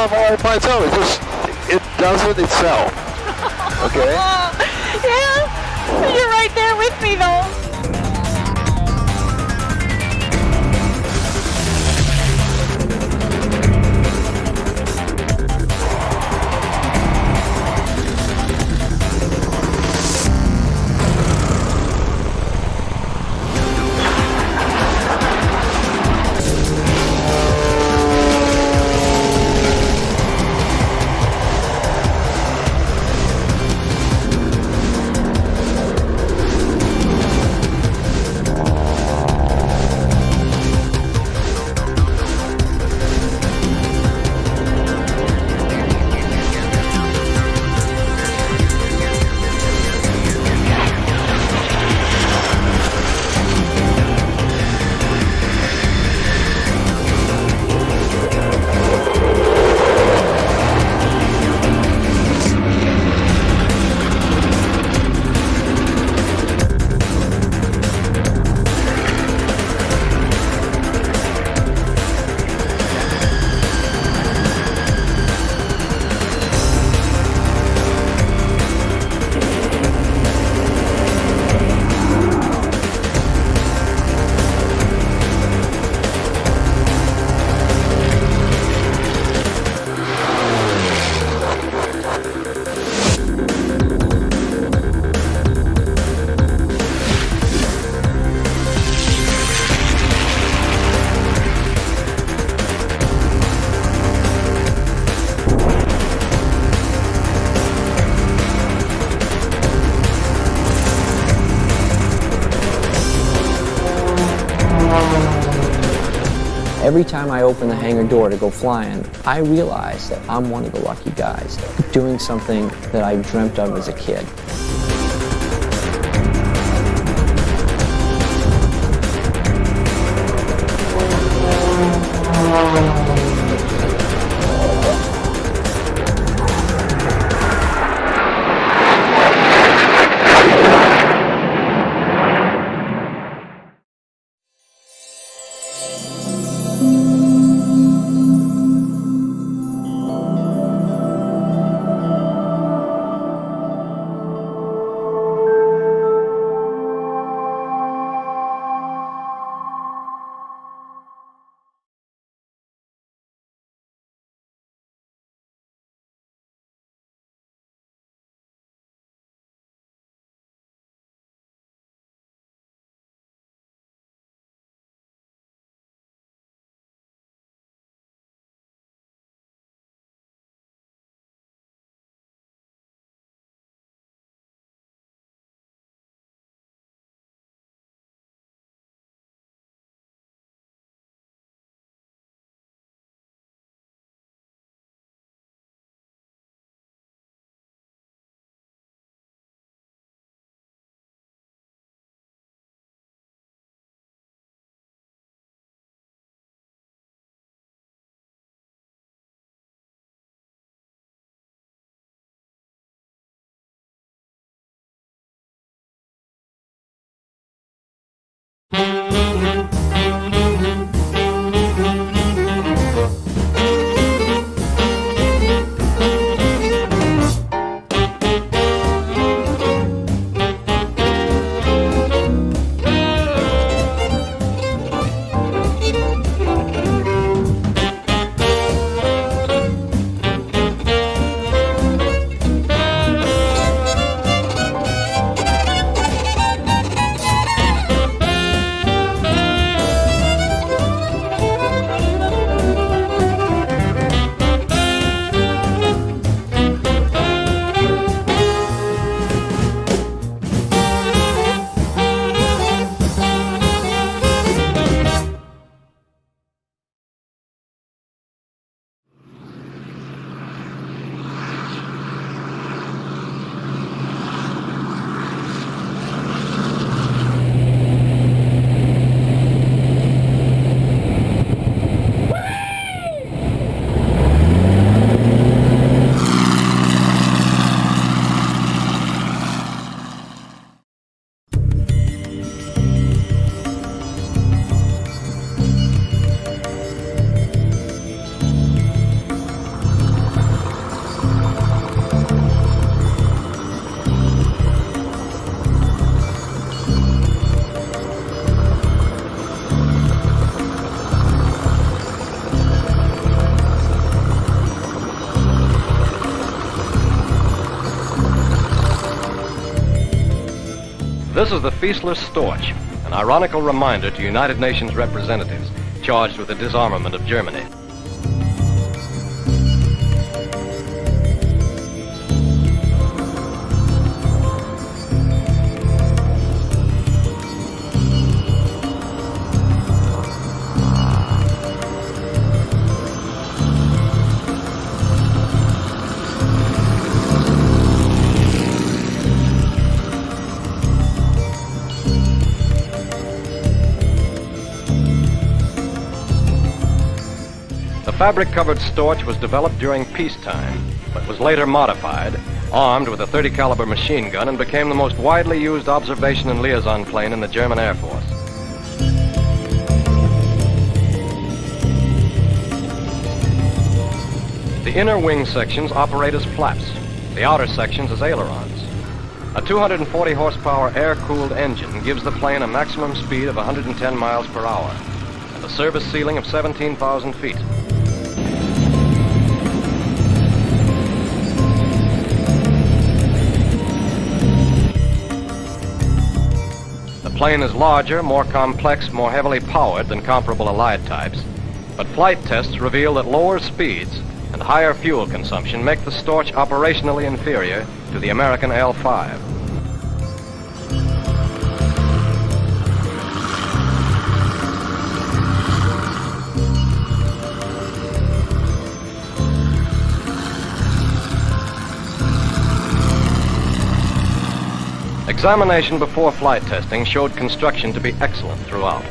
off all right by itself. It does it itself. Okay? Yeah, you're right there with me though. Every time I open the hangar door to go flying, I realize that I'm one of the lucky guys doing something that I dreamt of as a kid. This is the Feastler Storch, an ironical reminder to United Nations representatives charged with the disarmament of Germany. The fabric-covered Storch was developed during peacetime, but was later modified, armed with a .30 caliber machine gun, and became the most widely used observation and liaison plane in the German Air Force. The inner wing sections operate as flaps, the outer sections as ailerons. A 240 horsepower air-cooled engine gives the plane a maximum speed of 110 miles per hour, and a service ceiling of 17,000 feet. The plane is larger, more complex, more heavily powered than comparable Allied types, but flight tests reveal that lower speeds and higher fuel consumption make the Storch operationally inferior to the American L-5. Examination before flight testing showed construction to be excellent throughout.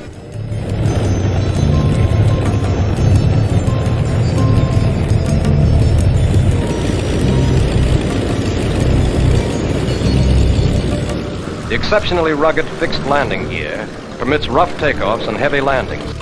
The exceptionally rugged fixed landing gear permits rough takeoffs and heavy landings.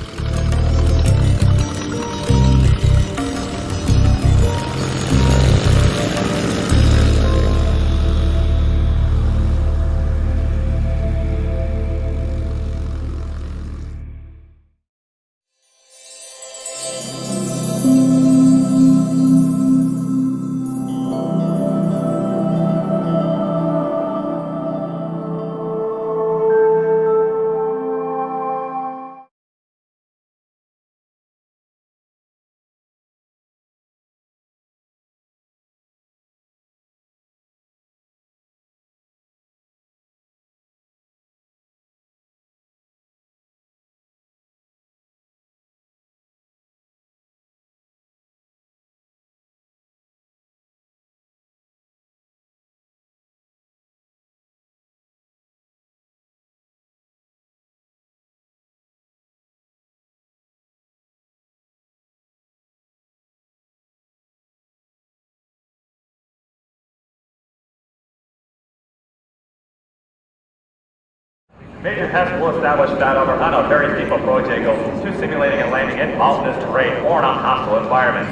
Major tests will establish that on a very steep approach angle to simulating a landing in mountainous terrain or in a hostile environment.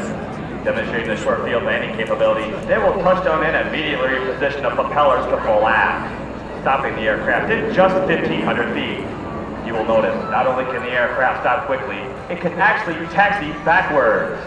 Demonstrating the short field landing capability, they will touch down and immediately reposition the propellers to full aft, stopping the aircraft at just 1,500 feet. You will notice not only can the aircraft stop quickly, it can actually taxi backwards.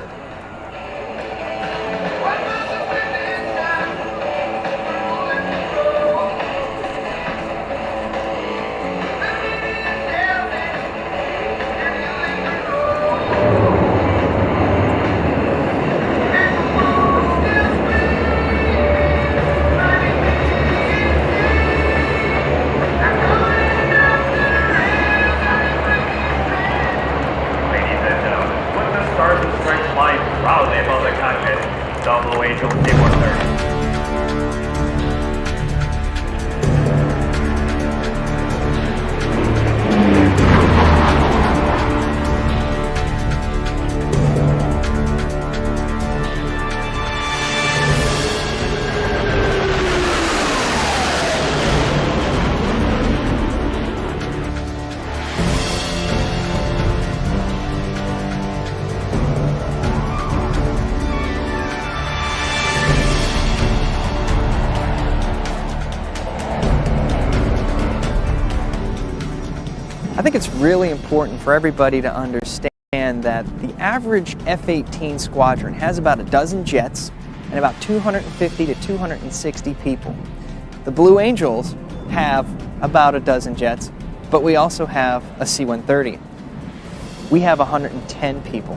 I think it's really important for everybody to understand that the average F-18 squadron has about a dozen jets and about 250 to 260 people. The Blue Angels have about a dozen jets, but we also have a C-130. We have 110 people.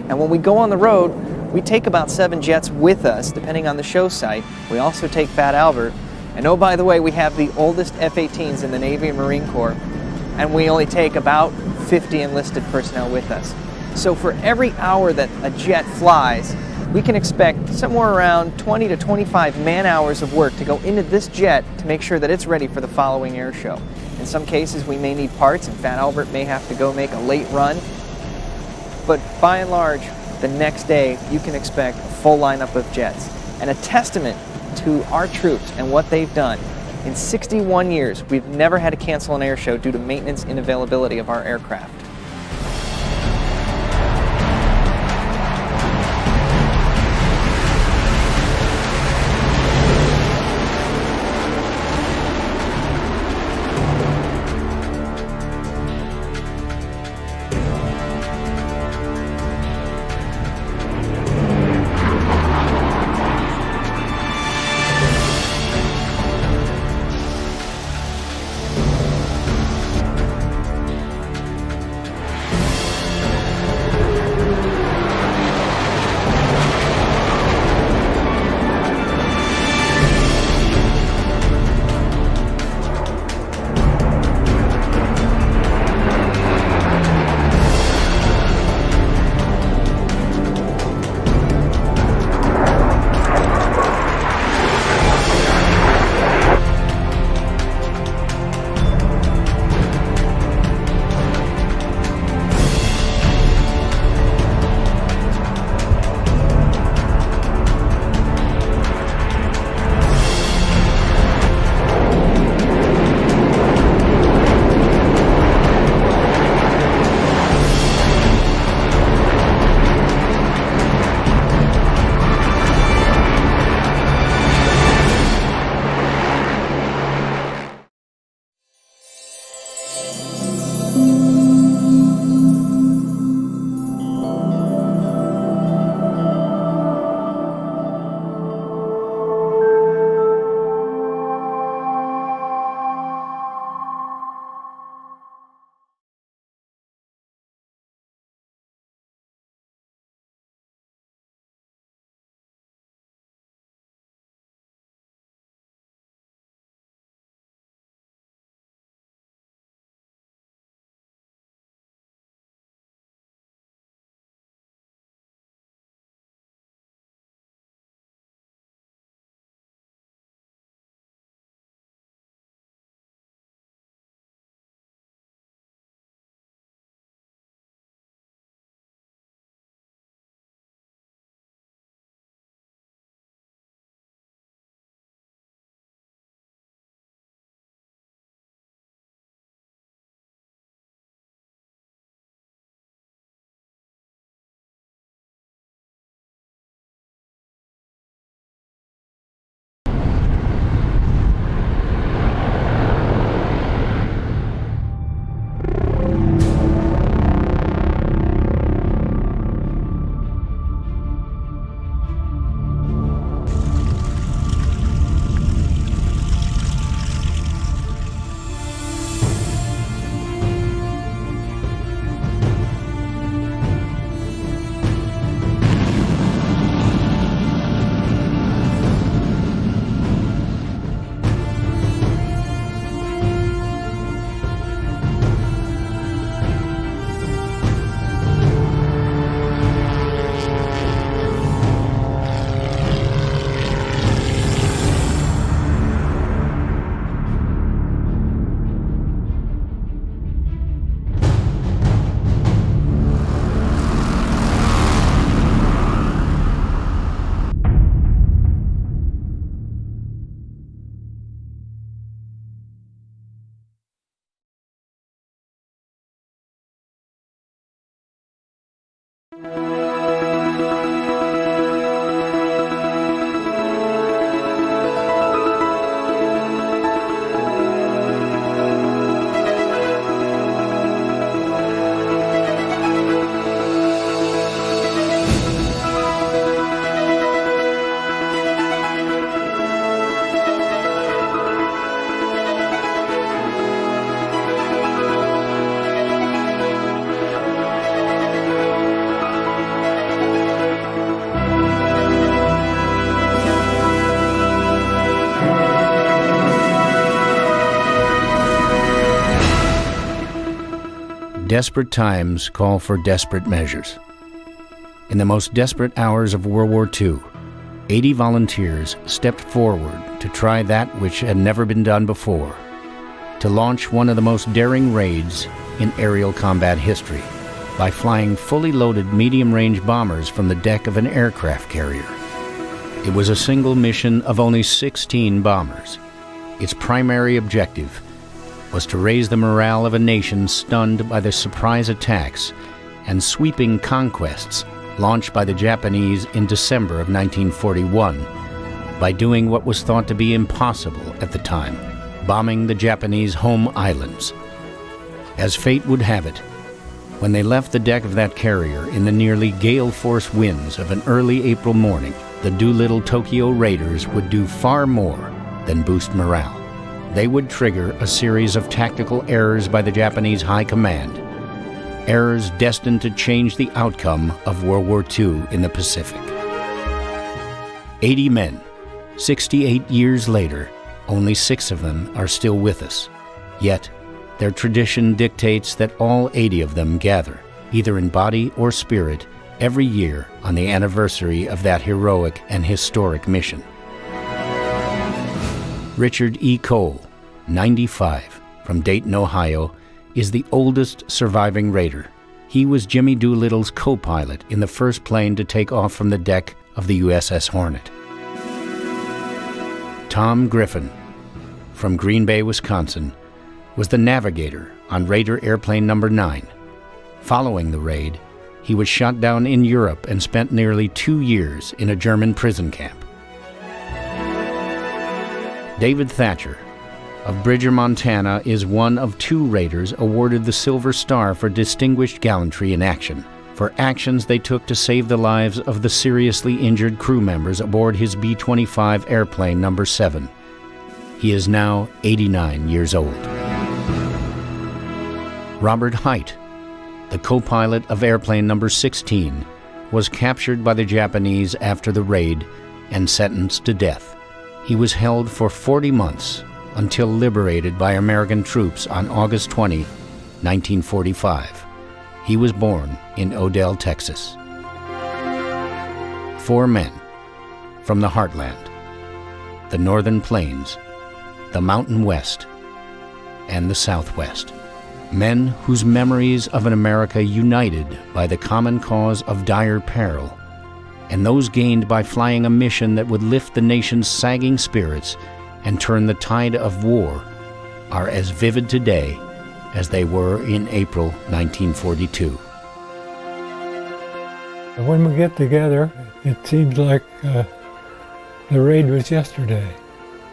And when we go on the road, we take about 7 jets with us, depending on the show site. We also take Fat Albert. And oh, by the way, we have the oldest F-18s in the Navy and Marine Corps, and we only take about 50 enlisted personnel with us. So for every hour that a jet flies, we can expect somewhere around 20 to 25 man-hours of work to go into this jet to make sure that it's ready for the following air show. In some cases, we may need parts, and Fat Albert may have to go make a late run. But by and large, the next day, you can expect a full lineup of jets. And a testament to our troops and what they've done. In 61 years, we've never had to cancel an air show due to maintenance inavailability of our aircraft. Desperate times call for desperate measures. In the most desperate hours of World War II, 80 volunteers stepped forward to try that which had never been done before, to launch one of the most daring raids in aerial combat history by flying fully loaded medium-range bombers from the deck of an aircraft carrier. It was a single mission of only 16 bombers. Its primary objective was to raise the morale of a nation stunned by the surprise attacks and sweeping conquests launched by the Japanese in December of 1941 by doing what was thought to be impossible at the time, bombing the Japanese home islands. As fate would have it, when they left the deck of that carrier in the nearly gale-force winds of an early April morning, the Doolittle Tokyo Raiders would do far more than boost morale. They would trigger a series of tactical errors by the Japanese High Command, errors destined to change the outcome of World War II in the Pacific. 80 men, 68 years later, only 6 of them are still with us. Yet, their tradition dictates that all 80 of them gather, either in body or spirit, every year on the anniversary of that heroic and historic mission. Richard E. Cole, 95, from Dayton, Ohio, is the oldest surviving Raider. He was Jimmy Doolittle's co-pilot in the first plane to take off from the deck of the USS Hornet. Tom Griffin, from Green Bay, Wisconsin, was the navigator on Raider Airplane No. 9. Following the raid, he was shot down in Europe and spent nearly 2 years in a German prison camp. David Thatcher, of Bridger, Montana, is one of 2 Raiders awarded the Silver Star for distinguished gallantry in action, for actions they took to save the lives of the seriously injured crew members aboard his B-25 airplane No. 7. He is now 89 years old. Robert Hite, the co-pilot of airplane No. 16, was captured by the Japanese after the raid and sentenced to death. He was held for 40 months until liberated by American troops on August 20, 1945. He was born in Odell, Texas. 4 men from the heartland, the northern plains, the mountain west, and the southwest. Men whose memories of an America united by the common cause of dire peril, and those gained by flying a mission that would lift the nation's sagging spirits and turn the tide of war, are as vivid today as they were in April 1942. When we get together, it seems like the raid was yesterday.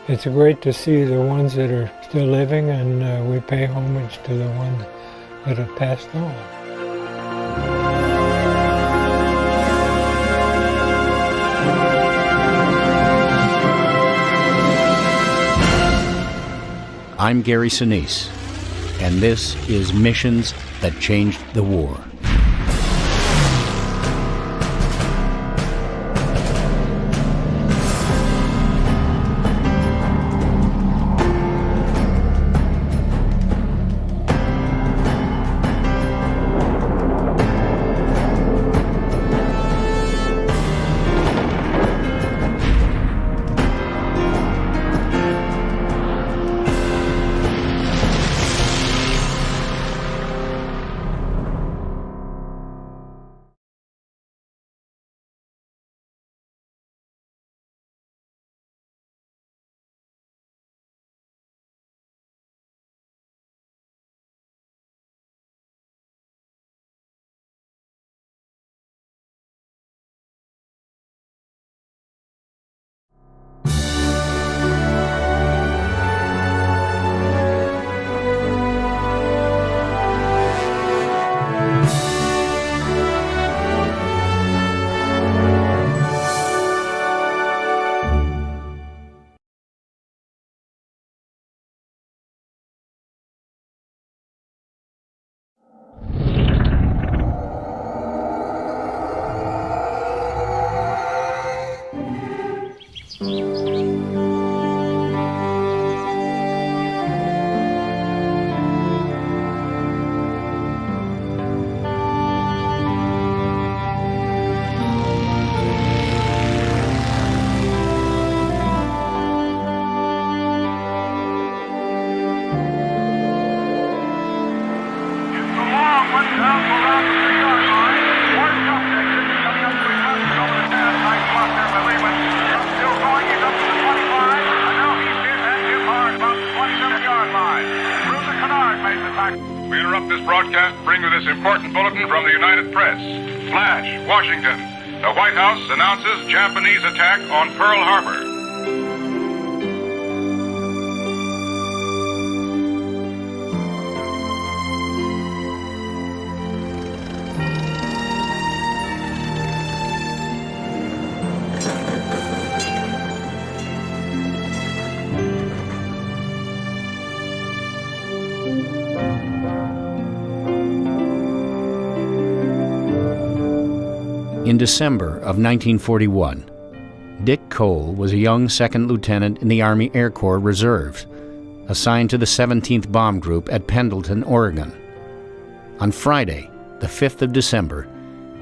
It's great to see the ones that are still living, and we pay homage to the ones that have passed on. I'm Gary Sinise, and this is Missions That Changed the War. attack. We interrupt this broadcast to bring you this important bulletin from the United Press. Flash, Washington. The White House announces Japanese attack on Pearl Harbor. In December of 1941, Dick Cole was a young second lieutenant in the Army Air Corps Reserves, assigned to the 17th Bomb Group at Pendleton, Oregon. On Friday, the 5th of December,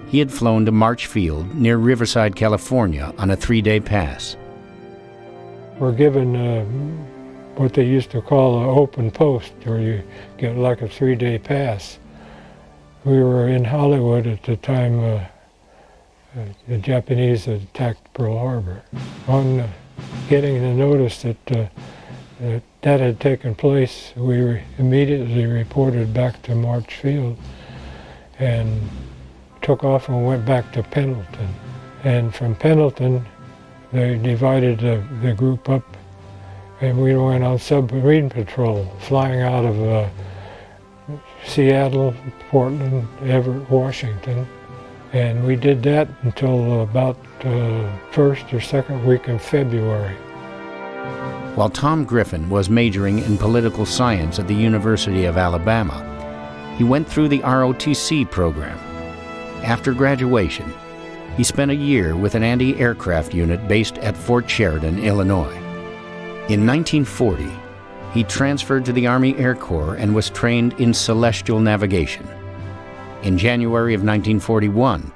he had flown to March Field near Riverside, California on a 3-day pass. We're given what they used to call an open post, where you get like a 3-day pass. We were in Hollywood at the time the Japanese had attacked Pearl Harbor. On getting the notice that that had taken place, we immediately reported back to March Field and took off and went back to Pendleton. And from Pendleton, they divided the group up, and we went on submarine patrol, flying out of Seattle, Portland, Everett, Washington. And we did that until about first or second week in February. While Tom Griffin was majoring in political science at the University of Alabama, he went through the ROTC program. After graduation, he spent a year with an anti-aircraft unit based at Fort Sheridan, Illinois. In 1940, he transferred to the Army Air Corps and was trained in celestial navigation. In January of 1941,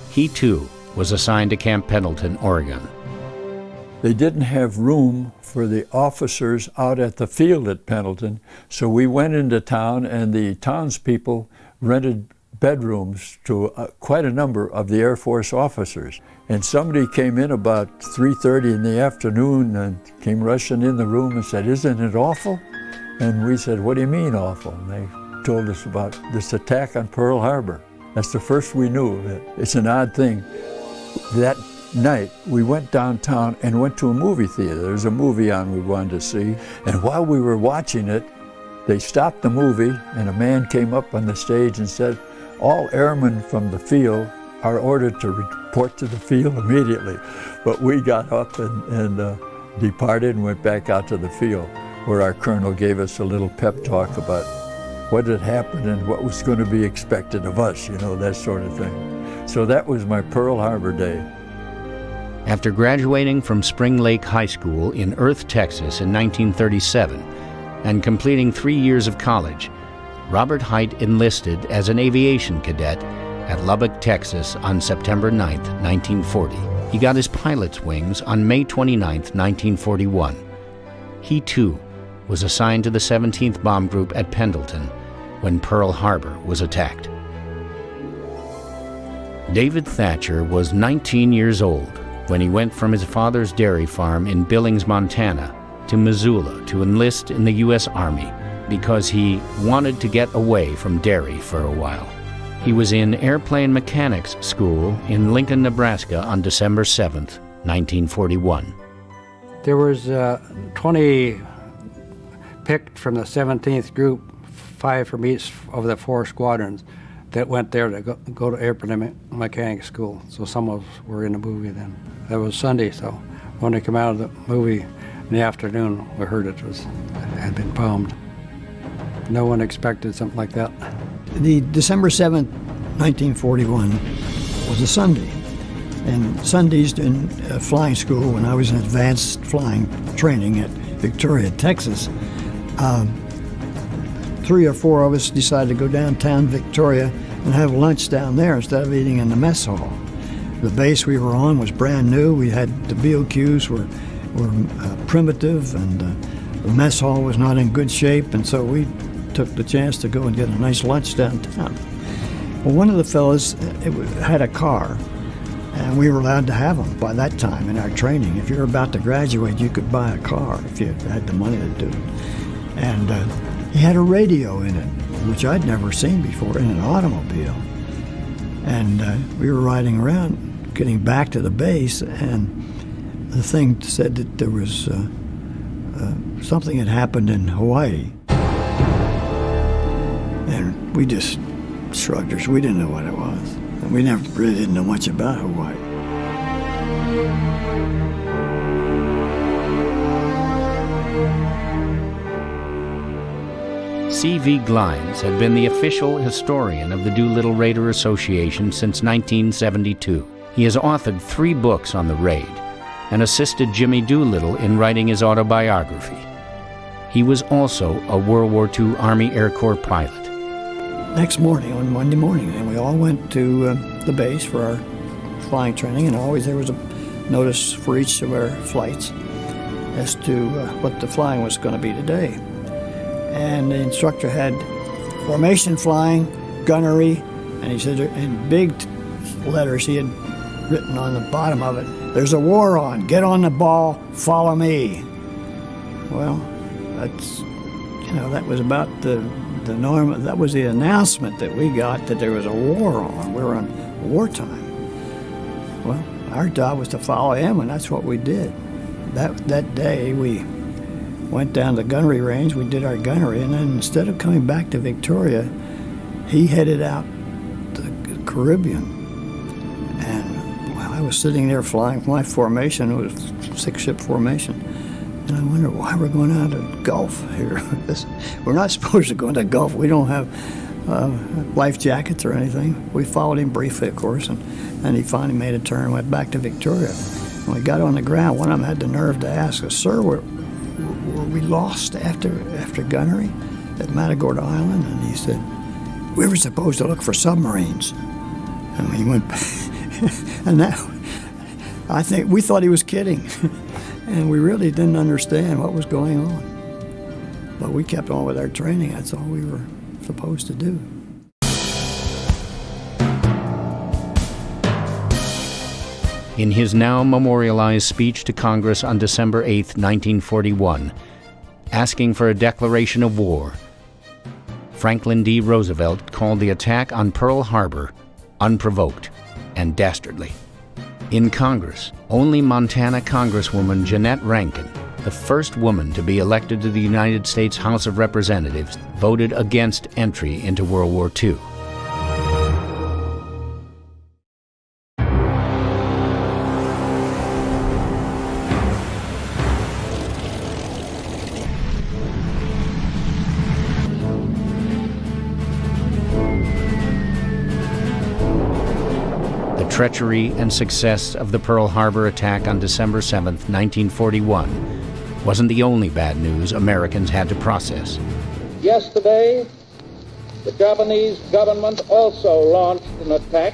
he too was assigned to Camp Pendleton, Oregon. They didn't have room for the officers out at the field at Pendleton, so we went into town and the townspeople rented bedrooms to quite a number of the Air Force officers. And somebody came in about 3:30 in the afternoon and came rushing in the room and said, "Isn't it awful?" And we said, "What do you mean awful?" And they told us about this attack on Pearl Harbor. That's the first we knew of it. It's an odd thing. That night, we went downtown and went to a movie theater. There was a movie on we wanted to see. And while we were watching it, they stopped the movie and a man came up on the stage and said, "All airmen from the field are ordered to report to the field immediately." But we got up and departed and went back out to the field, where our colonel gave us a little pep talk about what had happened and what was going to be expected of us, you know, that sort of thing. So that was my Pearl Harbor day. After graduating from Spring Lake High School in Earth, Texas in 1937 and completing 3 years of college, Robert Height enlisted as an aviation cadet at Lubbock, Texas on September 9, 1940. He got his pilot's wings on May 29, 1941. He too was assigned to the 17th Bomb Group at Pendleton when Pearl Harbor was attacked. David Thatcher was 19 years old when he went from his father's dairy farm in Billings, Montana, to Missoula to enlist in the U.S. Army because he wanted to get away from dairy for a while. He was in airplane mechanics school in Lincoln, Nebraska on December 7th, 1941. There was 20 picked from the 17th group, 5 from each of the 4 squadrons that went there to go to airplane mechanics school. So some of us were in the movie then. That was Sunday, so when they came out of the movie in the afternoon, we heard it had been bombed. No one expected something like that. The December 7th, 1941 was a Sunday. And Sundays in flying school, when I was in advanced flying training at Victoria, Texas, 3 or 4 of us decided to go downtown Victoria and have lunch down there instead of eating in the mess hall. The base we were on was brand new. We had the BOQs were primitive, and the mess hall was not in good shape, and so we took the chance to go and get a nice lunch downtown. Well, one of the fellas had a car, and we were allowed to have them by that time in our training. If you were about to graduate, you could buy a car if you had the money to do it. And he had a radio in it. which I'd never seen before in an automobile. And we were riding around, getting back to the base, and the thing said that there was something had happened in Hawaii. And we just shrugged our shoulders. We didn't know what it was. And we never really didn't know much about Hawaii. C.V. Glines had been the official historian of the Doolittle Raider Association since 1972. He has authored 3 books on the raid and assisted Jimmy Doolittle in writing his autobiography. He was also a World War II Army Air Corps pilot. Next morning, on Monday morning, and we all went to the base for our flying training, and always there was a notice for each of our flights as to what the flying was going to be today. And the instructor had formation flying, gunnery, and he said in big letters he had written on the bottom of it, "There's a war on, get on the ball, follow me." Well, that's, that was about the norm. That was the announcement that we got, that there was a war on. We were on wartime. Well, our job was to follow him, and that's what we did. That day we went down to the gunnery range, we did our gunnery, and then instead of coming back to Victoria, he headed out to the Caribbean. And while I was sitting there flying my formation, it was 6-ship formation, and I wondered why we're going out of the Gulf here. We're not supposed to go into the Gulf. We don't have life jackets or anything. We followed him briefly, of course, and he finally made a turn and went back to Victoria. When we got on the ground, one of them had the nerve to ask us, "Sir, were we lost after gunnery at Matagorda Island?" And he said, "We were supposed to look for submarines." And he went, and that, I think we thought he was kidding. And we really didn't understand what was going on. But we kept on with our training. That's all we were supposed to do. In his now memorialized speech to Congress on December 8, 1941, asking for a declaration of war, Franklin D. Roosevelt called the attack on Pearl Harbor unprovoked and dastardly. In Congress, only Montana Congresswoman Jeanette Rankin, the first woman to be elected to the United States House of Representatives, voted against entry into World War II. Treachery and success of the Pearl Harbor attack on December 7, 1941, wasn't the only bad news Americans had to process. Yesterday, the Japanese government also launched an attack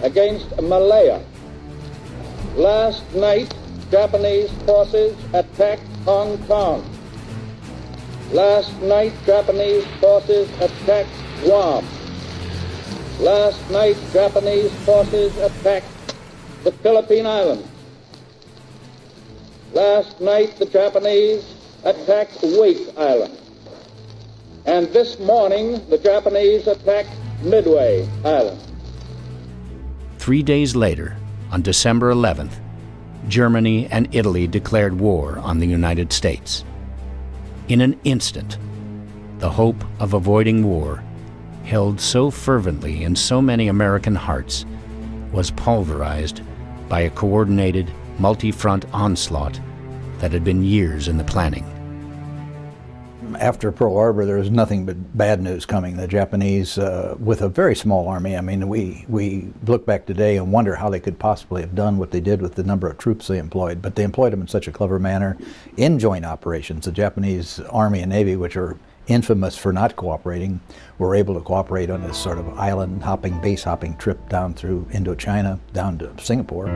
against Malaya. Last night, Japanese forces attacked Hong Kong. Last night, Japanese forces attacked Guam. Last night, Japanese forces attacked the Philippine Islands. Last night, the Japanese attacked Wake Island. And this morning, the Japanese attacked Midway Island. 3 days later, on December 11th, Germany and Italy declared war on the United States. In an instant, the hope of avoiding war, held so fervently in so many American hearts, was pulverized by a coordinated, multi-front onslaught that had been years in the planning. After Pearl Harbor, there was nothing but bad news coming. The Japanese, with a very small army, I mean, we look back today and wonder how they could possibly have done what they did with the number of troops they employed, but they employed them in such a clever manner in joint operations. The Japanese Army and Navy, which are infamous for not cooperating, were able to cooperate on this sort of island hopping, base hopping trip down through Indochina, down to Singapore.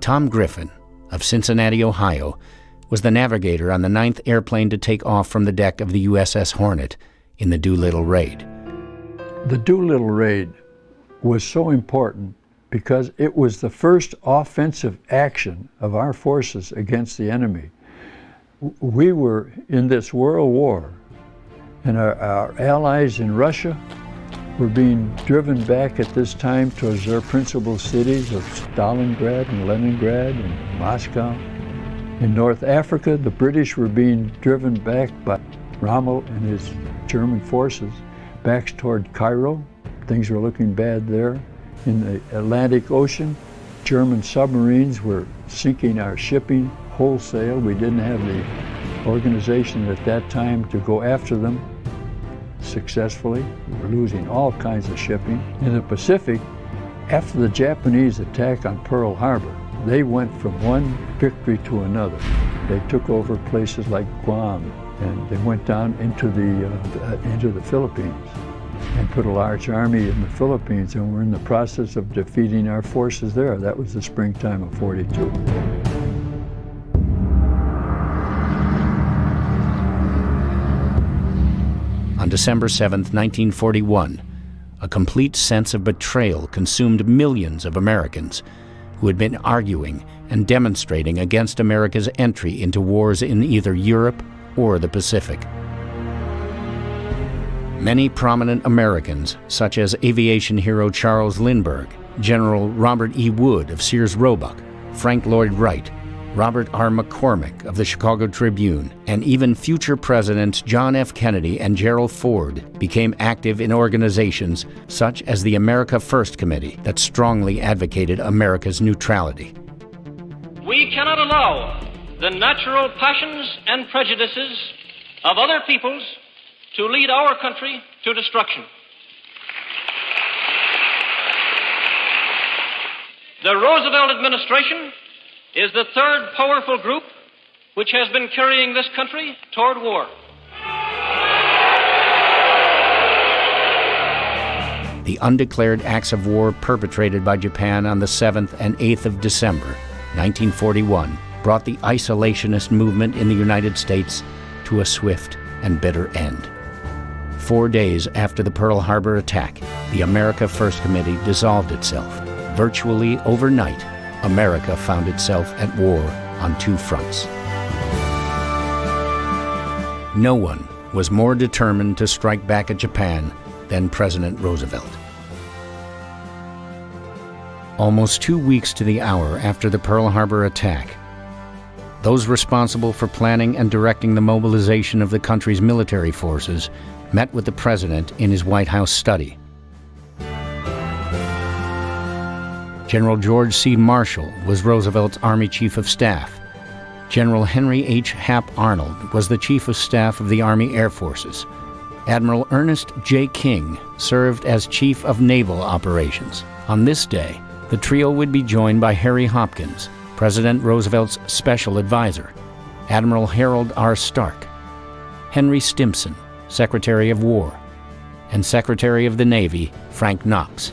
Tom Griffin of Cincinnati, Ohio, was the navigator on the 9th airplane to take off from the deck of the USS Hornet in the Doolittle raid. The Doolittle raid was so important because it was the first offensive action of our forces against the enemy. We were in this World War And our allies in Russia were being driven back at this time towards their principal cities of Stalingrad and Leningrad and Moscow. In North Africa, the British were being driven back by Rommel and his German forces back toward Cairo. Things were looking bad there. In the Atlantic Ocean, German submarines were sinking our shipping wholesale. We didn't have the organization at that time to go after them successfully. We were losing all kinds of shipping. In the Pacific, after the Japanese attack on Pearl Harbor, they went from one victory to another. They took over places like Guam, and they went down into the Philippines and put a large army in the Philippines, and we're in the process of defeating our forces there. That was the springtime of '42. On December 7, 1941, a complete sense of betrayal consumed millions of Americans who had been arguing and demonstrating against America's entry into wars in either Europe or the Pacific. Many prominent Americans, such as aviation hero Charles Lindbergh, General Robert E. Wood of Sears Roebuck, Frank Lloyd Wright, Robert R. McCormick of the Chicago Tribune, and even future Presidents John F. Kennedy and Gerald Ford became active in organizations such as the America First Committee that strongly advocated America's neutrality. We cannot allow the natural passions and prejudices of other peoples to lead our country to destruction. The Roosevelt administration is the third powerful group which has been carrying this country toward war. The undeclared acts of war perpetrated by Japan on the 7th and 8th of December, 1941, brought the isolationist movement in the United States to a swift and bitter end. 4 days after the Pearl Harbor attack, the America First Committee dissolved itself. Virtually overnight, America found itself at war on two fronts. No one was more determined to strike back at Japan than President Roosevelt. Almost 2 weeks to the hour after the Pearl Harbor attack, those responsible for planning and directing the mobilization of the country's military forces met with the president in his White House study. General George C. Marshall was Roosevelt's Army Chief of Staff. General Henry H. Hap Arnold was the Chief of Staff of the Army Air Forces. Admiral Ernest J. King served as Chief of Naval Operations. On this day, the trio would be joined by Harry Hopkins, President Roosevelt's special advisor, Admiral Harold R. Stark, Henry Stimson, Secretary of War, and Secretary of the Navy, Frank Knox.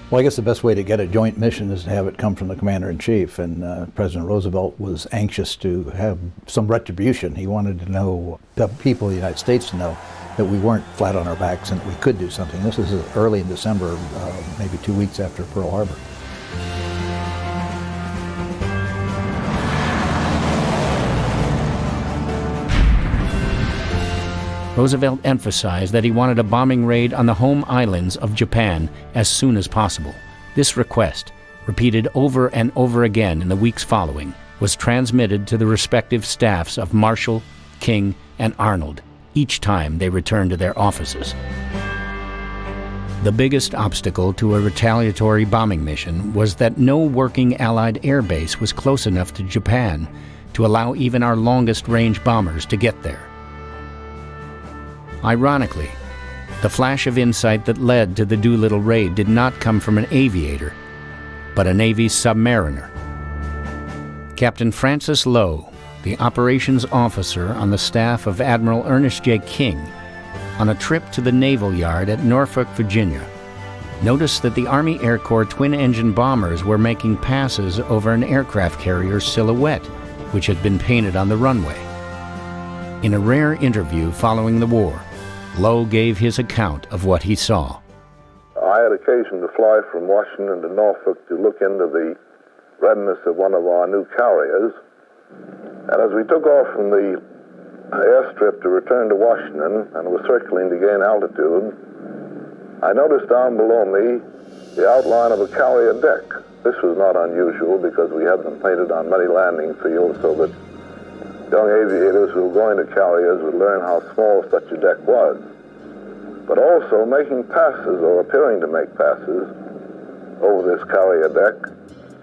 Well, I guess the best way to get a joint mission is to have it come from the Commander-in-Chief, and President Roosevelt was anxious to have some retribution. He wanted to know, the people of the United States to know, that we weren't flat on our backs and that we could do something. This is early in December, maybe 2 weeks after Pearl Harbor. Roosevelt emphasized that he wanted a bombing raid on the home islands of Japan as soon as possible. This request, repeated over and over again in the weeks following, was transmitted to the respective staffs of Marshall, King, and Arnold each time they returned to their offices. The biggest obstacle to a retaliatory bombing mission was that no working Allied air base was close enough to Japan to allow even our longest-range bombers to get there. Ironically, the flash of insight that led to the Doolittle raid did not come from an aviator, but a Navy submariner. Captain Francis Lowe, the operations officer on the staff of Admiral Ernest J. King, on a trip to the Naval Yard at Norfolk, Virginia, noticed that the Army Air Corps twin-engine bombers were making passes over an aircraft carrier's silhouette, which had been painted on the runway. In a rare interview following the war, Lowe gave his account of what he saw. I had occasion to fly from Washington to Norfolk to look into the readiness of one of our new carriers. And as we took off from the airstrip to return to Washington and was circling to gain altitude, I noticed down below me the outline of a carrier deck. This was not unusual because we had them painted on many landing fields so that young aviators who were going to carriers would learn how small such a deck was. But also making passes or appearing to make passes over this carrier deck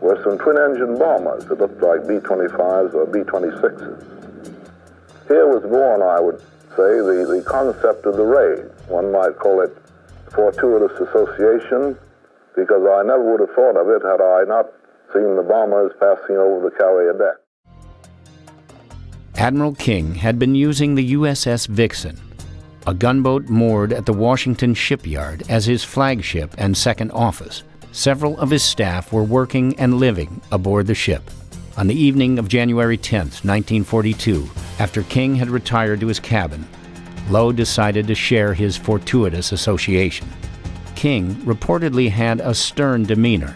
were some twin-engine bombers that looked like B-25s or B-26s. Here was born, I would say, the concept of the raid. One might call it fortuitous association, because I never would have thought of it had I not seen the bombers passing over the carrier deck. Admiral King had been using the USS Vixen, a gunboat moored at the Washington shipyard, as his flagship and second office. Several of his staff were working and living aboard the ship. On the evening of January 10, 1942, after King had retired to his cabin, Lowe decided to share his fortuitous association. King reportedly had a stern demeanor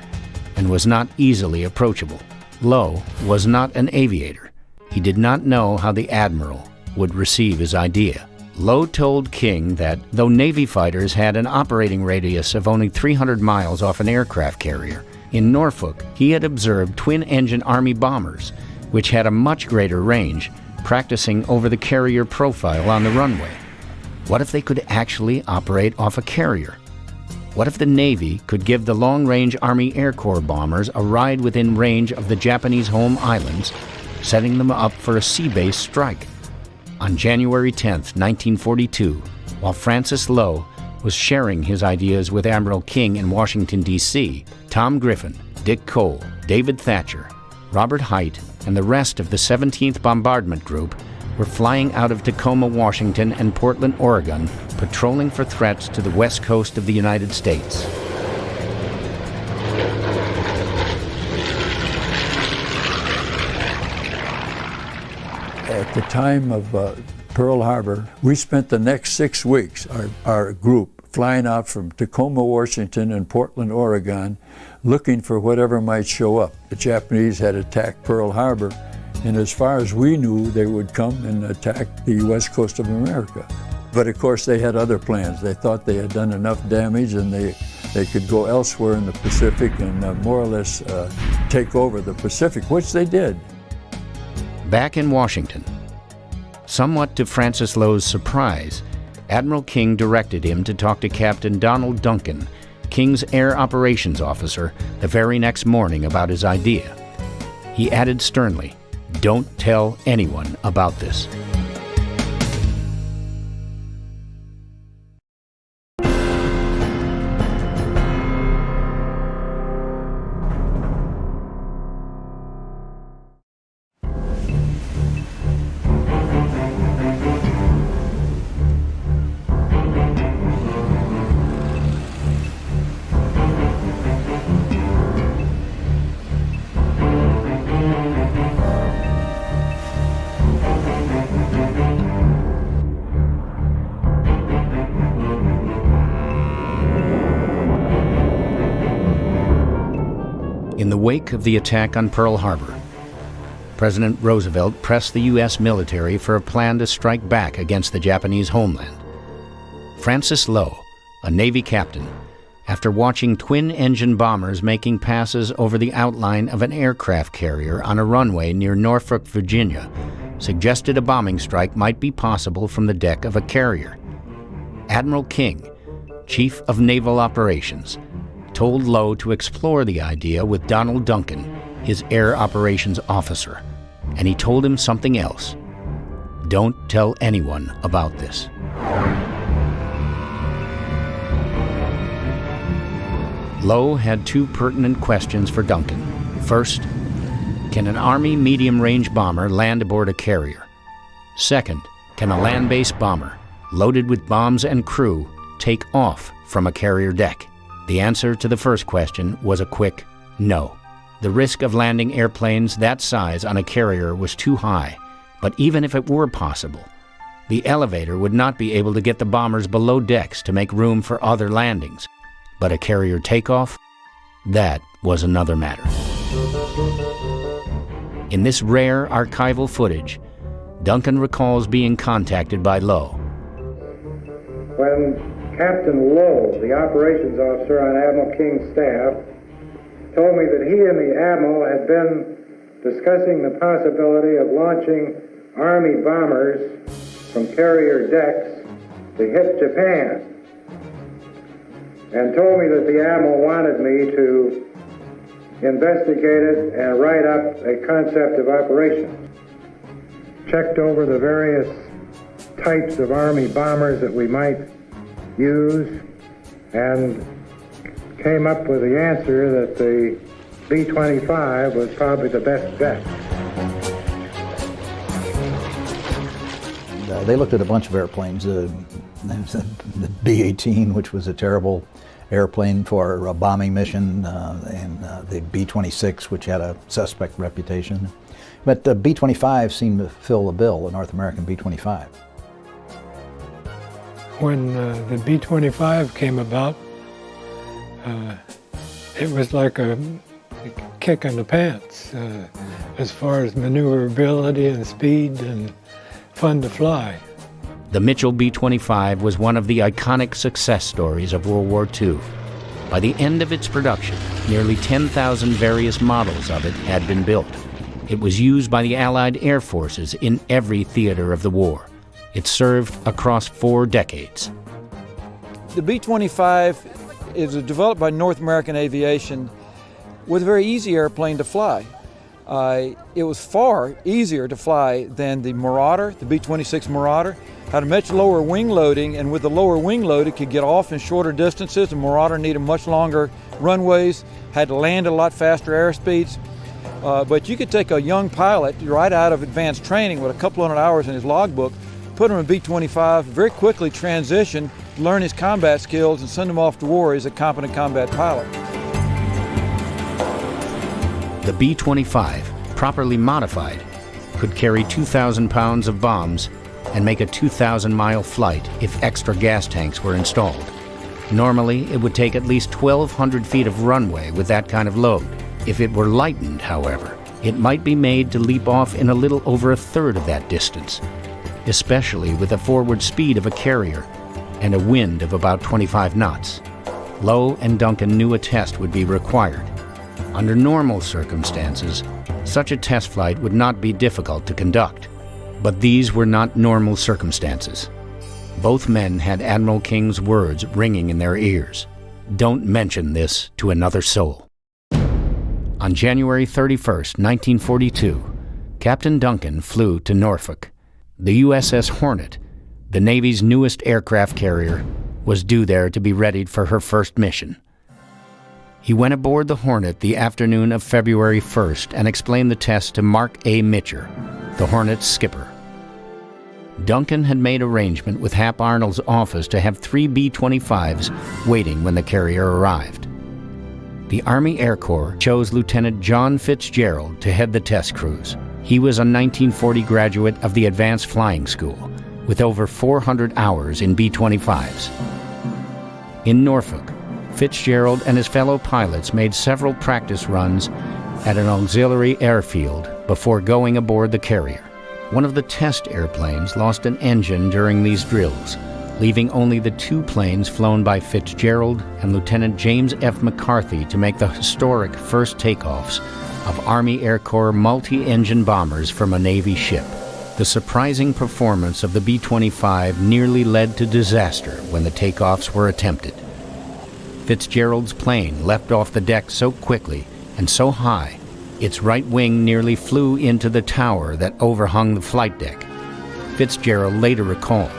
and was not easily approachable. Lowe was not an aviator. He did not know how the admiral would receive his idea. Lowe told King that though Navy fighters had an operating radius of only 300 miles off an aircraft carrier, in Norfolk he had observed twin-engine Army bombers, which had a much greater range, practicing over the carrier profile on the runway. What if they could actually operate off a carrier? What if the Navy could give the long-range Army Air Corps bombers a ride within range of the Japanese home islands, setting them up for a sea-based strike? On January 10, 1942, while Francis Lowe was sharing his ideas with Admiral King in Washington, D.C., Tom Griffin, Dick Cole, David Thatcher, Robert Hite, and the rest of the 17th Bombardment Group were flying out of Tacoma, Washington and Portland, Oregon, patrolling for threats to the west coast of the United States. At the time of Pearl Harbor, we spent the next 6 weeks, our group, flying out from Tacoma, Washington and Portland, Oregon, looking for whatever might show up. The Japanese had attacked Pearl Harbor, and as far as we knew, they would come and attack the west coast of America. But of course, they had other plans. They thought they had done enough damage and they could go elsewhere in the Pacific and more or less take over the Pacific, which they did. Back in Washington, somewhat to Francis Lowe's surprise, Admiral King directed him to talk to Captain Donald Duncan, King's Air Operations Officer, the very next morning about his idea. He added sternly, "Don't tell anyone about this." In the wake of the attack on Pearl Harbor, President Roosevelt pressed the U.S. military for a plan to strike back against the Japanese homeland. Francis Lowe, a Navy captain, after watching twin-engine bombers making passes over the outline of an aircraft carrier on a runway near Norfolk, Virginia, suggested a bombing strike might be possible from the deck of a carrier. Admiral King, Chief of Naval Operations, told Lowe to explore the idea with Donald Duncan, his Air Operations Officer, and he told him something else. Don't tell anyone about this. Lowe had two pertinent questions for Duncan. First, can an Army medium-range bomber land aboard a carrier? Second, can a land-based bomber, loaded with bombs and crew, take off from a carrier deck? The answer to the first question was a quick no. The risk of landing airplanes that size on a carrier was too high, but even if it were possible, the elevator would not be able to get the bombers below decks to make room for other landings. But a carrier takeoff? That was another matter. In this rare archival footage, Duncan recalls being contacted by Lowe. When Captain Lowe, the operations officer on Admiral King's staff, told me that he and the Admiral had been discussing the possibility of launching Army bombers from carrier decks to hit Japan, and told me that the Admiral wanted me to investigate it and write up a concept of operations. Checked over the various types of Army bombers that we might use and came up with the answer that the B-25 was probably the best bet. They looked at a bunch of airplanes. The B-18, which was a terrible airplane for a bombing mission, and the B-26, which had a suspect reputation. But the B-25 seemed to fill the bill, the North American B-25. When the B-25 came about, it was like a kick in the pants as far as maneuverability and speed and fun to fly. The Mitchell B-25 was one of the iconic success stories of World War II. By the end of its production, nearly 10,000 various models of it had been built. It was used by the Allied Air Forces in every theater of the war. It served across 4 decades. The B-25 is developed by North American Aviation with a very easy airplane to fly. It was far easier to fly than the Marauder, the B-26 Marauder. Had a much lower wing loading, and with the lower wing load it could get off in shorter distances. The Marauder needed much longer runways, had to land at a lot faster airspeeds. But you could take a young pilot right out of advanced training with a couple hundred hours in his logbook, put him in a B-25, very quickly transition, learn his combat skills, and send him off to war as a competent combat pilot. The B-25, properly modified, could carry 2,000 pounds of bombs and make a 2,000-mile flight if extra gas tanks were installed. Normally, it would take at least 1,200 feet of runway with that kind of load. If it were lightened, however, it might be made to leap off in a little over a third of that distance, especially with a forward speed of a carrier and a wind of about 25 knots. Lowe and Duncan knew a test would be required. Under normal circumstances, such a test flight would not be difficult to conduct. But these were not normal circumstances. Both men had Admiral King's words ringing in their ears. Don't mention this to another soul. On January 31st, 1942, Captain Duncan flew to Norfolk. The USS Hornet, the Navy's newest aircraft carrier, was due there to be readied for her first mission. He went aboard the Hornet the afternoon of February 1st and explained the test to Mark A. Mitcher, the Hornet's skipper. Duncan had made arrangement with Hap Arnold's office to have 3 B-25s waiting when the carrier arrived. The Army Air Corps chose Lieutenant John Fitzgerald to head the test cruise. He was a 1940 graduate of the Advanced Flying School, with over 400 hours in B-25s. In Norfolk, Fitzgerald and his fellow pilots made several practice runs at an auxiliary airfield before going aboard the carrier. One of the test airplanes lost an engine during these drills, leaving only the 2 planes flown by Fitzgerald and Lieutenant James F. McCarthy to make the historic first takeoffs of Army Air Corps multi-engine bombers from a Navy ship. The surprising performance of the B-25 nearly led to disaster when the takeoffs were attempted. Fitzgerald's plane leapt off the deck so quickly and so high, its right wing nearly flew into the tower that overhung the flight deck. Fitzgerald later recalled,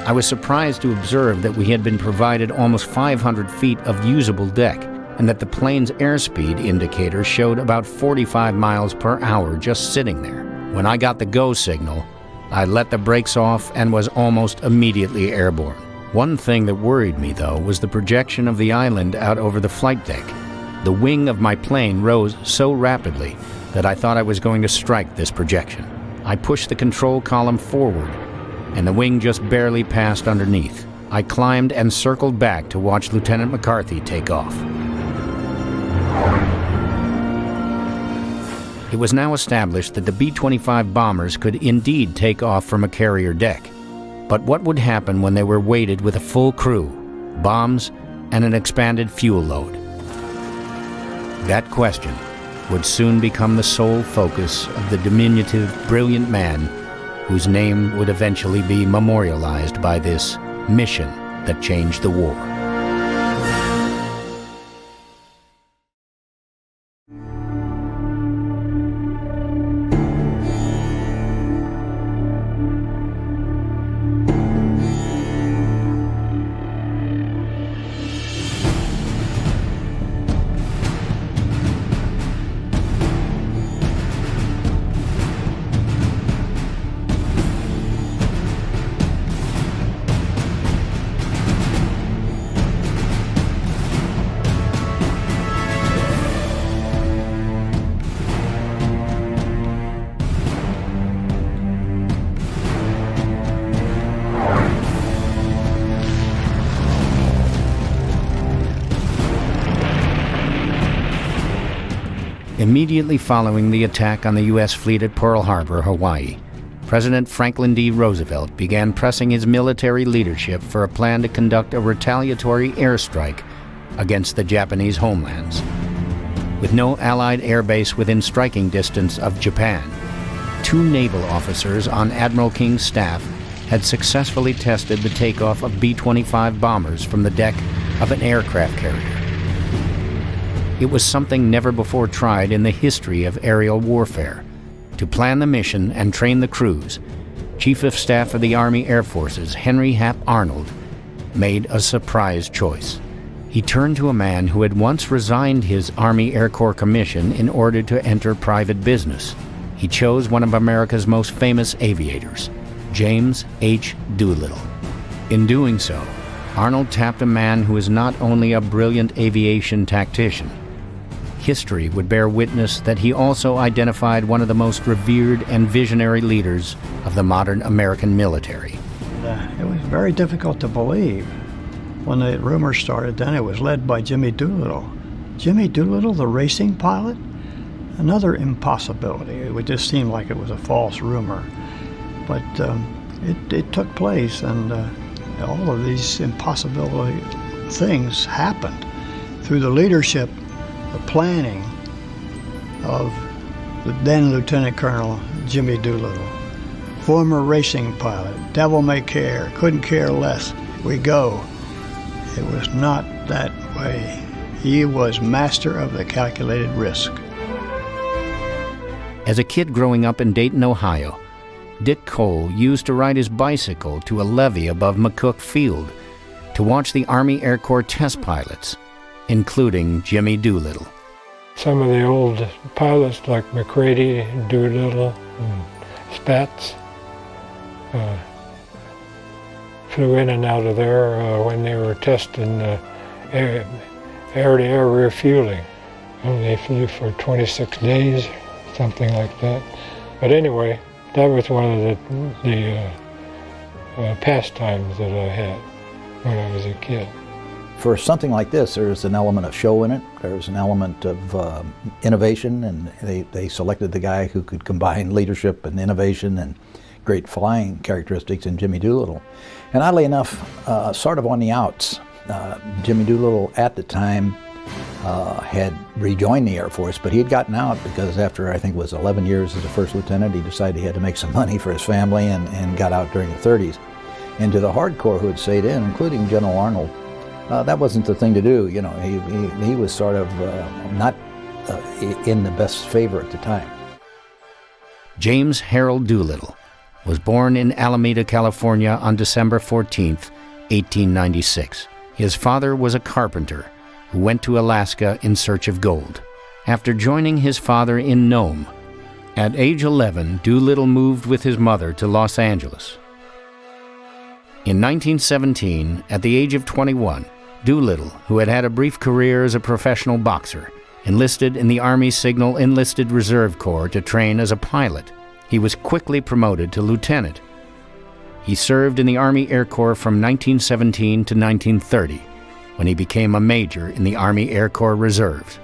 "I was surprised to observe that we had been provided almost 500 feet of usable deck and that the plane's airspeed indicator showed about 45 miles per hour just sitting there. When I got the go signal, I let the brakes off and was almost immediately airborne. One thing that worried me, though, was the projection of the island out over the flight deck. The wing of my plane rose so rapidly that I thought I was going to strike this projection. I pushed the control column forward, and the wing just barely passed underneath. I climbed and circled back to watch Lieutenant McCarthy take off." It was now established that the B-25 bombers could indeed take off from a carrier deck. But what would happen when they were weighted with a full crew, bombs, and an expanded fuel load? That question would soon become the sole focus of the diminutive, brilliant man whose name would eventually be memorialized by this mission that changed the war. Immediately following the attack on the U.S. fleet at Pearl Harbor, Hawaii, President Franklin D. Roosevelt began pressing his military leadership for a plan to conduct a retaliatory airstrike against the Japanese homelands. With no Allied air base within striking distance of Japan, 2 naval officers on Admiral King's staff had successfully tested the takeoff of B-25 bombers from the deck of an aircraft carrier. It was something never before tried in the history of aerial warfare. To plan the mission and train the crews, Chief of Staff of the Army Air Forces, Henry Hap Arnold, made a surprise choice. He turned to a man who had once resigned his Army Air Corps commission in order to enter private business. He chose one of America's most famous aviators, James H. Doolittle. In doing so, Arnold tapped a man who is not only a brilliant aviation tactician. History would bear witness that he also identified one of the most revered and visionary leaders of the modern American military. It was very difficult to believe. When the rumor started, then it was led by Jimmy Doolittle. Jimmy Doolittle, the racing pilot? Another impossibility. It would just seem like it was a false rumor. But it took place, and all of these impossibility things happened through the leadership, the planning of the then Lieutenant Colonel Jimmy Doolittle, former racing pilot, devil may care, couldn't care less, we go. It was not that way. He was master of the calculated risk. As a kid growing up in Dayton, Ohio, Dick Cole used to ride his bicycle to a levee above McCook Field to watch the Army Air Corps test pilots, including Jimmy Doolittle. Some of the old pilots like McCready, Doolittle, and Spatz flew in and out of there when they were testing air-to-air refueling. And they flew for 26 days, something like that. But anyway, that was one of the pastimes that I had when I was a kid. For something like this, there's an element of show in it. There's an element of innovation, and they selected the guy who could combine leadership and innovation and great flying characteristics in Jimmy Doolittle. And oddly enough, sort of on the outs, Jimmy Doolittle at the time had rejoined the Air Force, but he had gotten out because after, I think it was 11 years as a first lieutenant, he decided he had to make some money for his family and got out during the 30s. And to the hardcore who had stayed in, including General Arnold, that wasn't the thing to do. You know, he was sort of not in the best favor at the time. James Harold Doolittle was born in Alameda, California on December 14th, 1896. His father was a carpenter who went to Alaska in search of gold. After joining his father in Nome, at age 11, Doolittle moved with his mother to Los Angeles. In 1917, at the age of 21, Doolittle, who had had a brief career as a professional boxer, enlisted in the Army Signal Enlisted Reserve Corps to train as a pilot. He was quickly promoted to lieutenant. He served in the Army Air Corps from 1917 to 1930, when he became a major in the Army Air Corps Reserves.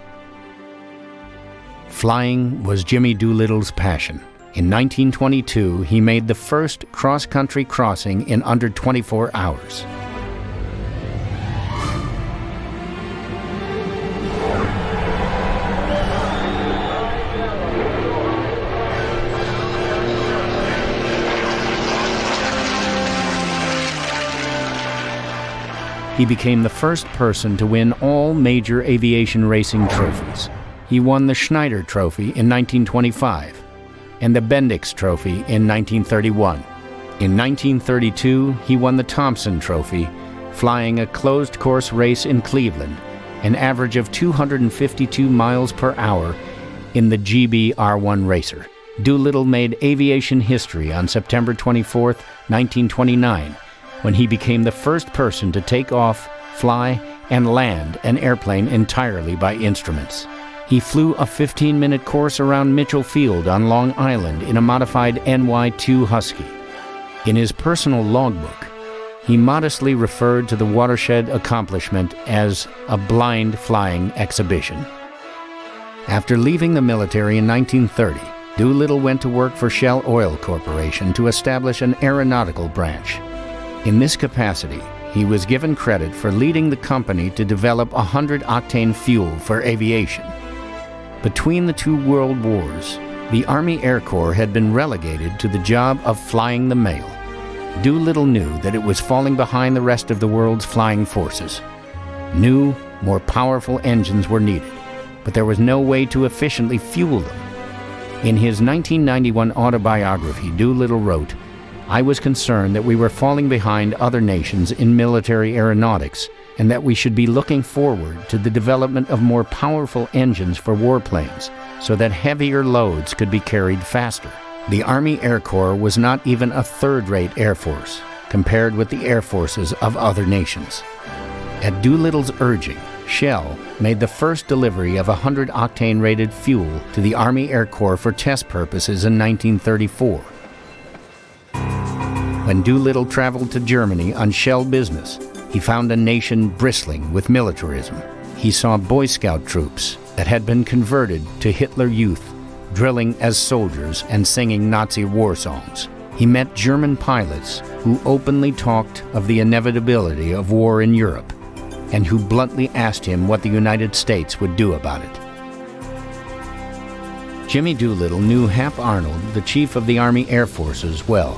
Flying was Jimmy Doolittle's passion. In 1922, he made the first cross-country crossing in under 24 hours. He became the first person to win all major aviation racing trophies. He won the Schneider Trophy in 1925 and the Bendix Trophy in 1931. In 1932, he won the Thompson Trophy, flying a closed-course race in Cleveland, an average of 252 miles per hour in the GB-R1 Racer. Doolittle made aviation history on September 24, 1929, when he became the first person to take off, fly, and land an airplane entirely by instruments. He flew a 15-minute course around Mitchell Field on Long Island in a modified NY-2 Husky. In his personal logbook, he modestly referred to the watershed accomplishment as a blind flying exhibition. After leaving the military in 1930, Doolittle went to work for Shell Oil Corporation to establish an aeronautical branch. In this capacity, he was given credit for leading the company to develop 100-octane fuel for aviation. Between the two world wars, the Army Air Corps had been relegated to the job of flying the mail. Doolittle knew that it was falling behind the rest of the world's flying forces. New, more powerful engines were needed, but there was no way to efficiently fuel them. In his 1991 autobiography, Doolittle wrote, "I was concerned that we were falling behind other nations in military aeronautics, and that we should be looking forward to the development of more powerful engines for warplanes, so that heavier loads could be carried faster." The Army Air Corps was not even a third-rate Air Force, compared with the air forces of other nations. At Doolittle's urging, Shell made the first delivery of 100-octane rated fuel to the Army Air Corps for test purposes in 1934. When Doolittle traveled to Germany on Shell business, he found a nation bristling with militarism. He saw Boy Scout troops that had been converted to Hitler Youth, drilling as soldiers and singing Nazi war songs. He met German pilots who openly talked of the inevitability of war in Europe, and who bluntly asked him what the United States would do about it. Jimmy Doolittle knew Hap Arnold, the chief of the Army Air Forces, well.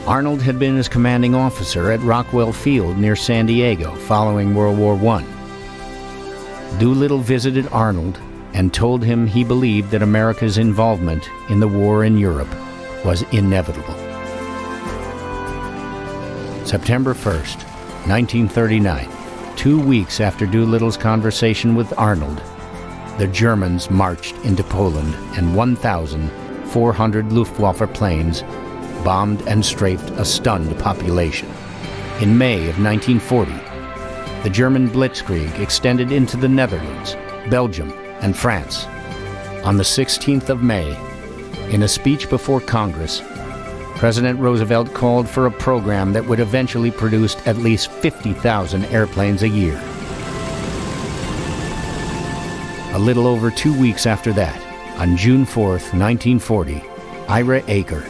Arnold had been his commanding officer at Rockwell Field near San Diego following World War I. Doolittle visited Arnold and told him he believed that America's involvement in the war in Europe was inevitable. September 1st, 1939, 2 weeks after Doolittle's conversation with Arnold, the Germans marched into Poland and 1,400 Luftwaffe planes bombed and strafed a stunned population. In May of 1940, the German blitzkrieg extended into the Netherlands, Belgium, and France. On the 16th of May, in a speech before Congress, President Roosevelt called for a program that would eventually produce at least 50,000 airplanes a year. A little over 2 weeks after that, on June 4th, 1940, Ira Aker,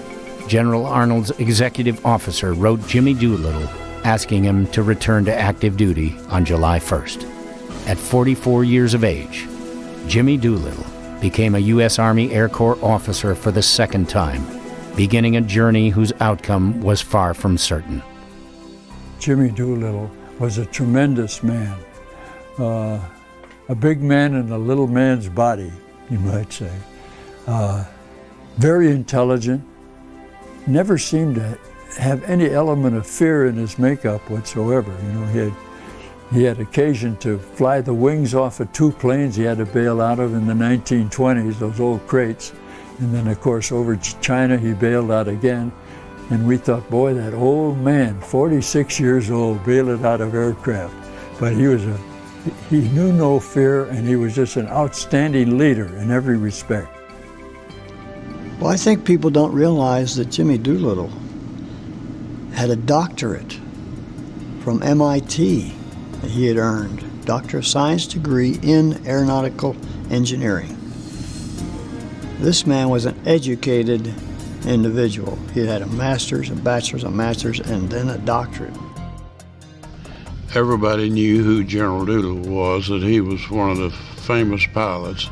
General Arnold's executive officer, wrote Jimmy Doolittle asking him to return to active duty on July 1st. At 44 years of age, Jimmy Doolittle became a U.S. Army Air Corps officer for the second time, beginning a journey whose outcome was far from certain. Jimmy Doolittle was a tremendous man, a big man in a little man's body, you might say. Very intelligent, never seemed to have any element of fear in his makeup whatsoever. You know, he had occasion to fly the wings off of 2 planes he had to bail out of in the 1920s, those old crates. And then, of course, over China, he bailed out again. And we thought, boy, that old man, 46 years old, bailed out of aircraft. But he knew no fear, and he was just an outstanding leader in every respect. Well, I think people don't realize that Jimmy Doolittle had a doctorate from MIT that he had earned, Doctor of Science degree in aeronautical engineering. This man was an educated individual. He had a master's, a bachelor's, a master's, and then a doctorate. Everybody knew who General Doolittle was, that he was one of the famous pilots,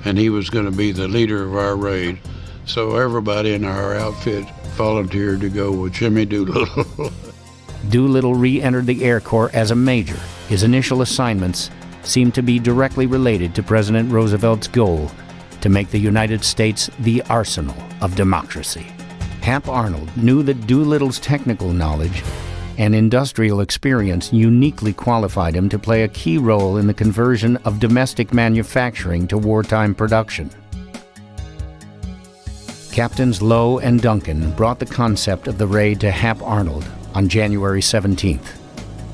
and he was going to be the leader of our raid. So everybody in our outfit volunteered to go with Jimmy Doolittle. Doolittle re-entered the Air Corps as a major. His initial assignments seemed to be directly related to President Roosevelt's goal to make the United States the arsenal of democracy. Hap Arnold knew that Doolittle's technical knowledge and industrial experience uniquely qualified him to play a key role in the conversion of domestic manufacturing to wartime production. Captains Lowe and Duncan brought the concept of the raid to Hap Arnold on January 17th.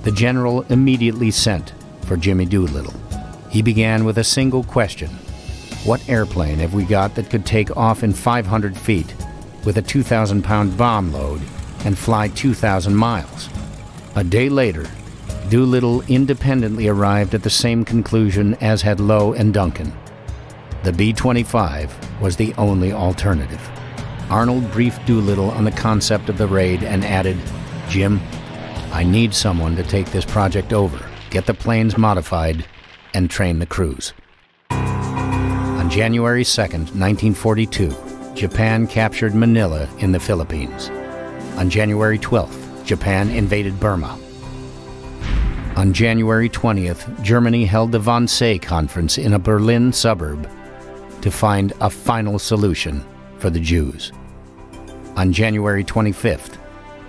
The general immediately sent for Jimmy Doolittle. He began with a single question: what airplane have we got that could take off in 500 feet with a 2,000-pound bomb load and fly 2,000 miles? A day later, Doolittle independently arrived at the same conclusion as had Lowe and Duncan. The B-25 was the only alternative. Arnold briefed Doolittle on the concept of the raid and added, "Jim, I need someone to take this project over, get the planes modified, and train the crews." On January 2nd, 1942, Japan captured Manila in the Philippines. On January 12th, Japan invaded Burma. On January 20th, Germany held the Wannsee Conference in a Berlin suburb to find a final solution for the Jews. On January 25th,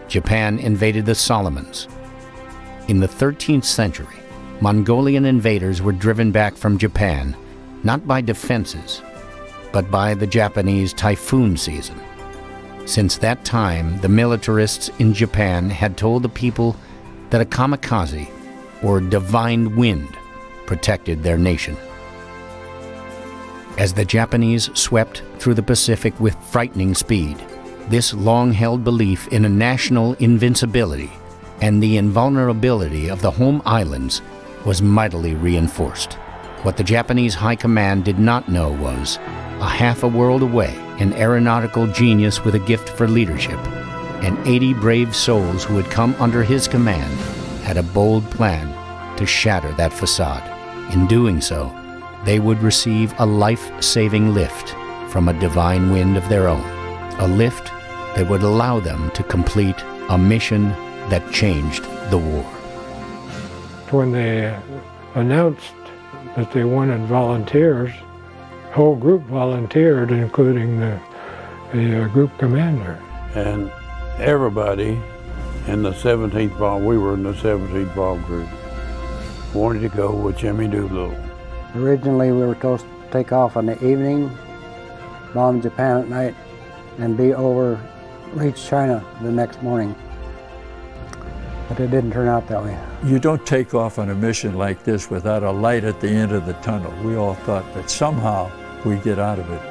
Japan invaded the Solomons. In the 13th century, Mongolian invaders were driven back from Japan, not by defenses, but by the Japanese typhoon season. Since that time, the militarists in Japan had told the people that a kamikaze, or divine wind, protected their nation. As the Japanese swept through the Pacific with frightening speed, this long-held belief in a national invincibility and the invulnerability of the home islands was mightily reinforced. What the Japanese High Command did not know was, a half a world away, an aeronautical genius with a gift for leadership, and 80 brave souls who had come under his command had a bold plan to shatter that facade. In doing so, they would receive a life-saving lift from a divine wind of their own, a lift that would allow them to complete a mission that changed the war. When they announced that they wanted volunteers, the whole group volunteered, including the group commander. And everybody in the 17th bomb, we were in the 17th bomb group, wanted to go with Jimmy Doolittle. Originally, we were supposed to take off in the evening, bomb Japan at night, and be over, reach China the next morning. But it didn't turn out that way. You don't take off on a mission like this without a light at the end of the tunnel. We all thought that somehow we'd get out of it.